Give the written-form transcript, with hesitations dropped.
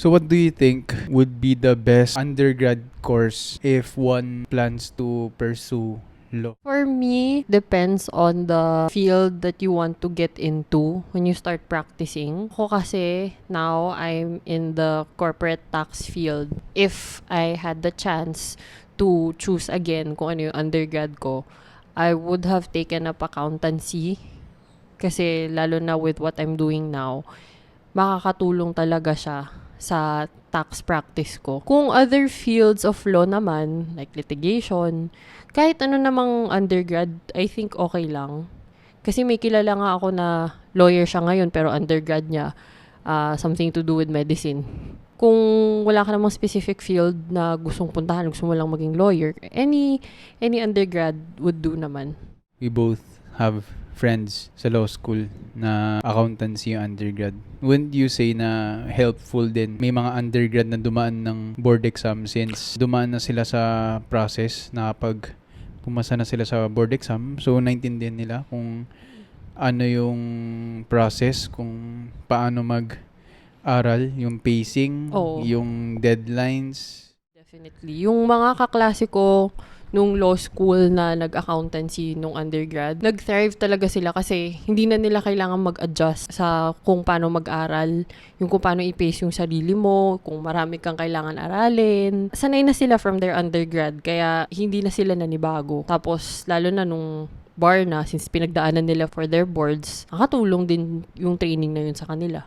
So what do you think would be the best undergrad course if one plans to pursue law? For me, depends on the field that you want to get into when you start practicing. Ako kasi, now I'm in the corporate tax field. If I had the chance to choose again kung ano yung undergrad ko, I would have taken up accountancy. Kasi lalo na with what I'm doing now, makakatulong talaga siya sa tax practice ko. Kung other fields of law naman, like litigation, kahit ano namang undergrad, I think okay lang. Kasi may kilala nga ako na lawyer siya ngayon pero undergrad niya something to do with medicine. Kung wala ka namang specific field na gustong puntahan, gusto mo lang maging lawyer, any undergrad would do naman. We both have friends sa law school na accountancy yung undergrad. Wouldn't you say na helpful din? May mga undergrad na dumaan ng board exam since dumaan na sila sa process na kapag pumasa na sila sa board exam. So, naintindihan nila kung ano yung process, kung paano mag-aral, yung pacing, Oo. yung deadlines. Definitely. Yung mga kaklase ko nung law school na nag-accountancy nung undergrad, nag-thrive talaga sila kasi hindi na nila kailangan mag-adjust sa kung paano mag-aral, yung kung paano i-pace yung sarili mo, kung marami kang kailangan aralin. Sanay na sila from their undergrad, kaya hindi na sila nanibago. Tapos, lalo na nung bar na, since pinagdaanan nila for their boards, nakatulong din yung training na yun sa kanila.